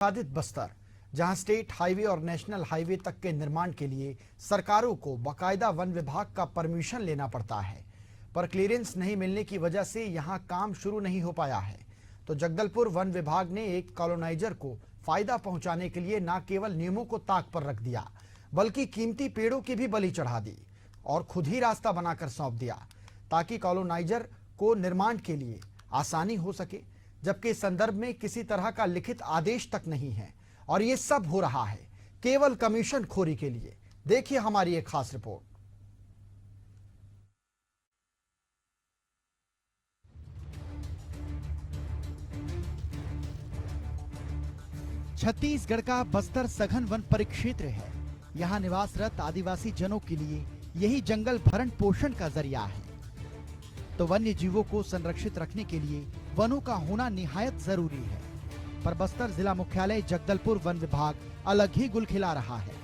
विवादित बस्तर, जहां state highway और नेशनल हाईवे तक के निर्माण के लिए सरकारों को बाकायदा वन विभाग का परमिशन लेना पड़ता है, पर क्लीयरेंस नहीं मिलने की वजह से यहां काम शुरू नहीं हो पाया है। तो जगदलपुर वन विभाग ने एक कॉलोनाइजर को फायदा पहुंचाने के लिए न केवल नियमों को ताक पर रख दिया, बल्कि कीमती पेड़ों की भी बलि चढ़ा दी और खुद ही रास्ता बनाकर सौंप दिया, ताकि कॉलोनाइजर को निर्माण के लिए आसानी हो सके, जबकि इस संदर्भ में किसी तरह का लिखित आदेश तक नहीं है और ये सब हो रहा है केवल कमीशन खोरी के लिए। देखिए हमारी एक खास रिपोर्ट। छत्तीसगढ़ का बस्तर सघन वन परिक्षेत्र है। यहाँ निवासरत आदिवासी जनों के लिए यही जंगल भरण पोषण का जरिया है। तो वन्य जीवों को संरक्षित रखने के लिए वनों का होना निहायत जरूरी है, पर बस्तर जिला मुख्यालय जगदलपुर वन विभाग अलग ही गुल खिला रहा है।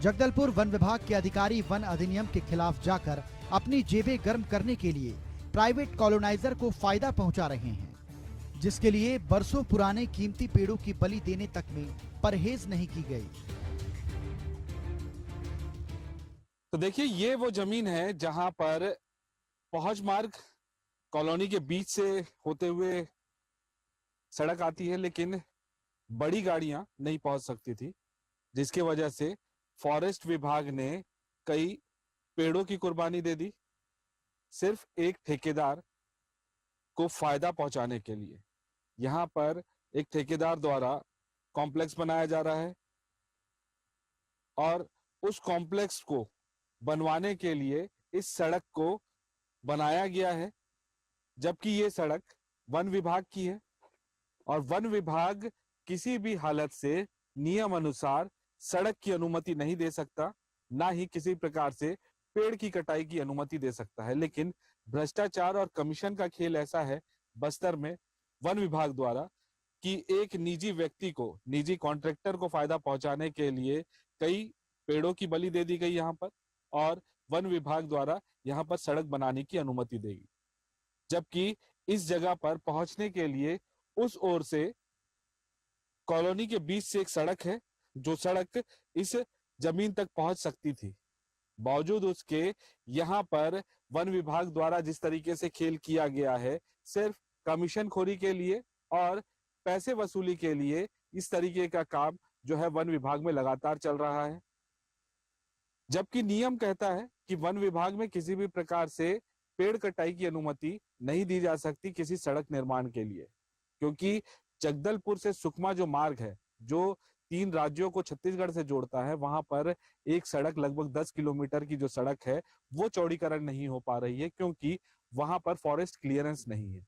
जगदलपुर वन विभाग के अधिकारी वन अधिनियम के खिलाफ जाकर अपनी जेबें गर्म करने के लिए प्राइवेट कॉलोनाइजर को फायदा पहुंचा रहे हैं, जिसके लिए बरसों पुराने कीमती पेड़ों की बलि देने तक में परहेज नहीं की गई। तो देखिए, ये वो जमीन है जहां पर पहुंच मार्ग कॉलोनी के बीच से होते हुए सड़क आती है, लेकिन बड़ी गाड़ियां नहीं पहुंच सकती थी, जिसकी वजह से फॉरेस्ट विभाग ने कई पेड़ों की कुर्बानी दे दी सिर्फ एक ठेकेदार को फायदा पहुंचाने के लिए। यहां पर एक ठेकेदार द्वारा कॉम्प्लेक्स बनाया जा रहा है और उस कॉम्प्लेक्स को बनवाने के लिए इस सड़क को बनाया गया है, जबकि ये सड़क वन विभाग की है और वन विभाग किसी भी हालत से नियम अनुसार सड़क की अनुमति नहीं दे सकता, ना ही किसी प्रकार से पेड़ की कटाई की अनुमति दे सकता है। लेकिन भ्रष्टाचार और कमीशन का खेल ऐसा है बस्तर में वन विभाग द्वारा कि एक निजी व्यक्ति को, निजी कॉन्ट्रैक्टर को फायदा पहुंचाने के लिए कई पेड़ों की बलि दे दी गई यहां पर, और वन विभाग द्वारा यहां पर सड़क बनाने की अनुमति देगी, जबकि इस जगह पर पहुंचने के लिए उस ओर से कॉलोनी के बीच से एक सड़क है, जो सड़क इस जमीन तक पहुंच सकती थी। बावजूद उसके यहां पर वन विभाग द्वारा जिस तरीके से खेल किया गया है, सिर्फ कमीशन खोरी के लिए और पैसे वसूली के लिए, इस तरीके का काम जो है वन विभाग में लगातार चल रहा है। जबकि नियम कहता है कि वन विभाग में किसी भी प्रकार से पेड़ कटाई की अनुमति नहीं दी जा सकती किसी सड़क निर्माण के लिए, क्योंकि जगदलपुर से सुकमा जो मार्ग है, जो 3 राज्यों को छत्तीसगढ़ से जोड़ता है, वहां पर एक सड़क लगभग 10 किलोमीटर की जो सड़क है वो चौड़ीकरण नहीं हो पा रही है, क्योंकि वहां पर फॉरेस्ट क्लियरेंस नहीं है।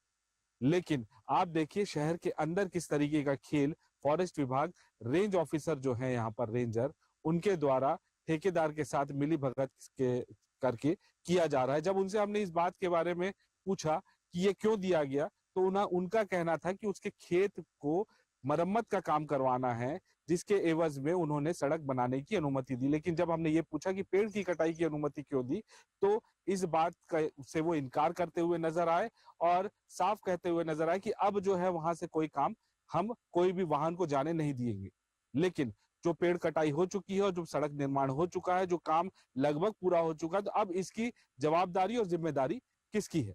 लेकिन आप देखिए शहर के अंदर किस तरीके का खेल फॉरेस्ट विभाग, रेंज ऑफिसर जो है यहाँ पर रेंजर, उनके द्वारा ठेकेदार के साथ मिली भगत के करके किया जा रहा है। जब उनसे हमने इस बात के बारे में पूछा कि ये क्यों दिया गया, तो उनका कहना था कि उसके खेत को मरम्मत का काम करवाना है, जिसके एवज में उन्होंने सड़क बनाने की अनुमति दी। लेकिन जब हमने ये पूछा कि पेड़ की कटाई की अनुमति क्यों दी, तो इस बात से वो इनकार करते हुए नजर आए और साफ कहते हुए नजर आए कि अब जो है वहां से कोई काम हम कोई भी वाहन को जाने नहीं देंगे। लेकिन जो पेड़ कटाई हो चुकी है और जो सड़क निर्माण हो चुका है, जो काम लगभग पूरा हो चुका है, तो अब इसकी जवाबदारी और जिम्मेदारी किसकी है?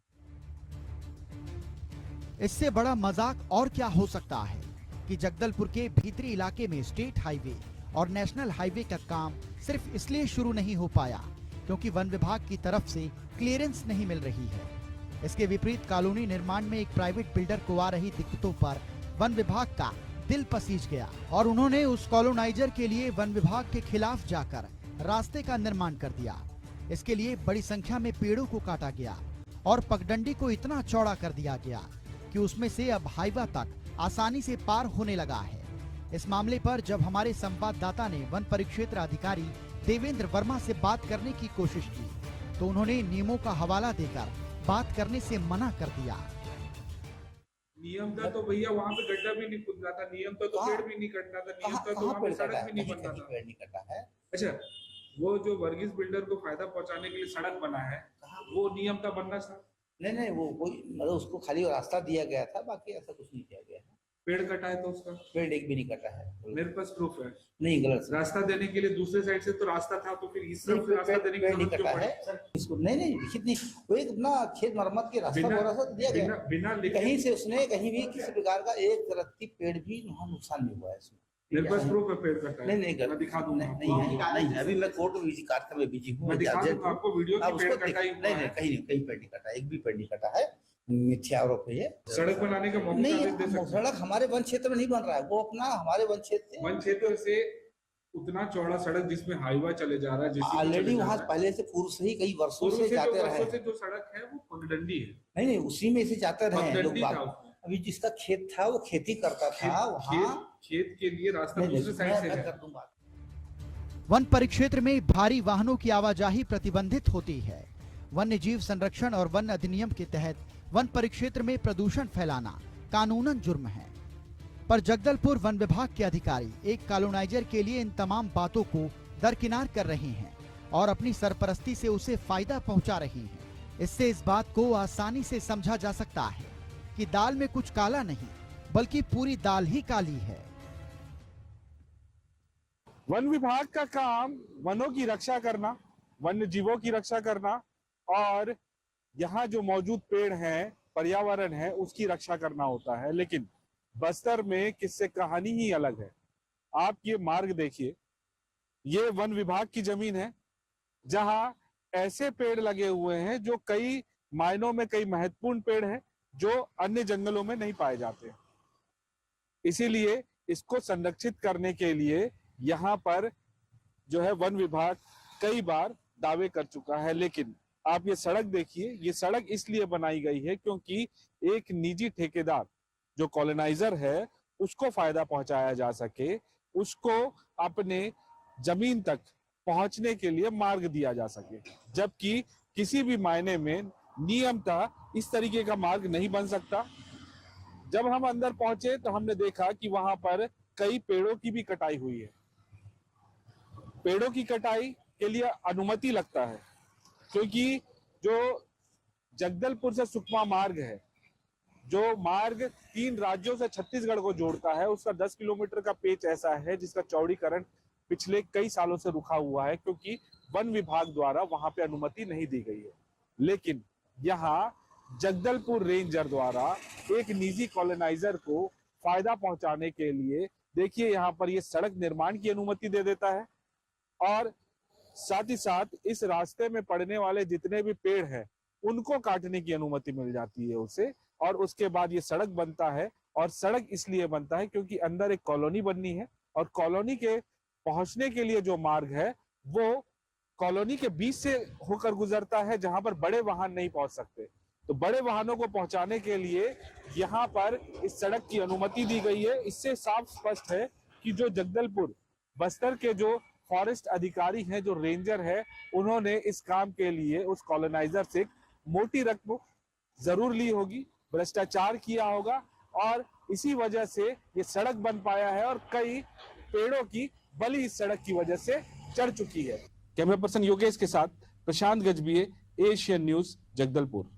इससे बड़ा मजाक और क्या हो सकता है कि जगदलपुर के भीतरी इलाके में स्टेट हाईवे और नेशनल हाईवे का काम सिर्फ इसलिए शुरू नहीं हो पाया क्योंकि वन विभाग की तरफ से क्लियरेंस नहीं मिल रही है। इसके विपरीत कॉलोनी निर्माण में एक प्राइवेट बिल्डर को आ रही दिक्कतों पर वन विभाग का दिल पसीज गया और उन्होंने उस कॉलोनाइजर के लिए वन विभाग के खिलाफ जाकर रास्ते का निर्माण कर दिया। इसके लिए बड़ी संख्या में पेड़ों को काटा गया और पगडंडी को इतना चौड़ा कर दिया गया कि उसमें से अब हाईवा तक आसानी से पार होने लगा है। इस मामले पर जब हमारे संवाददाता ने वन परिक्षेत्र अधिकारी देवेंद्र वर्मा से बात करने की कोशिश की, तो उन्होंने नियमों का हवाला देकर बात करने से मना कर दिया। नियम था तो भैया वहाँ पे गड्ढा भी नहीं खुदना था, नियम था तो पेड़ भी नहीं कटना था, नियम था तो वहाँ पे सड़क भी नहीं बनना था। पेड़ नहीं कटा है। अच्छा, वो जो वर्गीस बिल्डर को फायदा पहुंचाने के लिए सड़क बना है, वो नियम था बनना था? नहीं, वो कोई मतलब उसको खाली रास्ता दिया गया था, बाकी ऐसा कुछ नहीं किया गया है। पेड़ कटा है तो उसका पेड़ एक भी नहीं कटा है। मेरे पास प्रूफ है। नहीं, गलत सर। रास्ता देने के लिए दूसरे साइड से तो रास्ता था, तो फिर इस तरफ से रास्ता देने की पेड़ नहीं जरूरत क्यों कटा पड़ी? है सर। इसको नहीं लिखित नहीं, वो एक अपना खेत मरम्मत के रास्ता बिना- बोला था, दिया गया। बिना लिखे कहीं से उसने कहीं भी किसी प्रकार का एक रत्ती पेड़ भी वहाँ नुकसान नहीं हुआ है इसमें। मेरे पास प्रूफ है पेड़ कटा है। नहीं, मैं दिखा दूंगा नहीं, अभी मैं कोर्ट में बिजी, कार्यक्रम में बिजी हूँ। मैं दिखा अर्जेंट दूंगा हूँ। आपको वीडियो आप की पेड़ उसको कटा ही नहीं, कहीं पेड़ नहीं कटा, एक भी पेड़ नहीं कटा है, मिथ्या आरोप है ये। सड़क बनाने का मौका नहीं, दे सकते। सड़क हमारे वन क्षेत्र में नहीं बन रहा है, वो अपना हमारे वन क्षेत्र वन क्षेत्र से उतना चौड़ा सड़क जिसमें हाईवा चले जा रहा है, JCB ऑलरेडी चले जा वहाँ रहा है। पहले से पूर्व से ही कई वर्षों पूर्व से से जाते रहे वर्षों से हैं। जो सड़क है वो पगडंडी है। नहीं, उसी में से जाते रहे हैं लोग पगडंडी था बाग। उसमें। अभी जिसका खेत था वो खेती करता था वहाँ। खेत के लिए रास्ता नहीं, दूसरे साइड से मैं है। कर दूंगा। वन परिक्षेत्र में भारी वाहनों की आवाजाही प्रतिबंधित होती है। वन्य जीव संरक्षण और वन अधिनियम के तहत वन परिक्षेत्र में प्रदूषण फैलाना कानूनन जुर्म है, पर जगदलपुर वन विभाग के अधिकारी एक कॉलोनाइजर के लिए इन तमाम बातों को दरकिनार कर रहे हैं और अपनी सरपरस्ती से उसे फायदा पहुंचा रहे हैं। इससे इस बात को आसानी से समझा जा सकता है कि दाल में कुछ काला नहीं, बल्कि पूरी दाल ही काली है। वन विभाग का काम वनों की रक्षा करना, वन्य जीवों की रक्षा करना और यहाँ जो मौजूद पेड़ हैं, पर्यावरण है, उसकी रक्षा करना होता है। लेकिन बस्तर में किससे कहानी ही अलग है। आप ये मार्ग देखिए, ये वन विभाग की जमीन है जहां ऐसे पेड़ लगे हुए हैं जो कई मायनों में कई महत्वपूर्ण पेड़ हैं जो अन्य जंगलों में नहीं पाए जाते। इसीलिए इसको संरक्षित करने के लिए यहाँ पर जो है वन विभाग कई बार दावे कर चुका है। लेकिन आप ये सड़क देखिए, ये सड़क इसलिए बनाई गई है क्योंकि एक निजी ठेकेदार जो कॉलोनाइजर है उसको फायदा पहुंचाया जा सके, उसको अपने जमीन तक पहुंचने के लिए मार्ग दिया जा सके, जबकि किसी भी मायने में नियमतः इस तरीके का मार्ग नहीं बन सकता। जब हम अंदर पहुंचे तो हमने देखा कि वहां पर कई पेड़ों की भी कटाई हुई है। पेड़ों की कटाई के लिए अनुमति लगता है क्योंकि जो जगदलपुर से सुकमा मार्ग है, जो मार्ग 3 राज्यों से छत्तीसगढ़ को जोड़ता है, उसका 10 किलोमीटर का पेच ऐसा है जिसका चौड़ीकरण पिछले कई सालों से रुका हुआ है क्योंकि वन विभाग द्वारा वहां पे अनुमति नहीं दी गई है। लेकिन यहाँ जगदलपुर रेंजर द्वारा एक निजी कॉलोनाइजर को फायदा पहुंचाने के लिए देखिए यहाँ पर ये सड़क निर्माण की अनुमति दे देता है और साथ ही साथ इस रास्ते में पड़ने वाले जितने भी पेड़ हैं उनको काटने की अनुमति मिल जाती है उसे, और उसके बाद ये सड़क बनता है। और सड़क इसलिए बनता है क्योंकि अंदर एक कॉलोनी बननी है और कॉलोनी के पहुंचने के लिए जो मार्ग है वो कॉलोनी के बीच से होकर गुजरता है जहां पर बड़े वाहन नहीं पहुंच सकते। तो बड़े वाहनों को पहुंचाने के लिए यहाँ पर इस सड़क की अनुमति दी गई है। इससे साफ स्पष्ट है कि जो जगदलपुर बस्तर के जो फॉरेस्ट अधिकारी हैं, जो रेंजर है, उन्होंने इस काम के लिए उस कॉलोनाइजर से मोटी रकम जरूर ली होगी, भ्रष्टाचार किया होगा और इसी वजह से ये सड़क बन पाया है और कई पेड़ों की बलि इस सड़क की वजह से चढ़ चुकी है। कैमरा पर्सन योगेश के साथ प्रशांत गजबिये, एशियन न्यूज, जगदलपुर।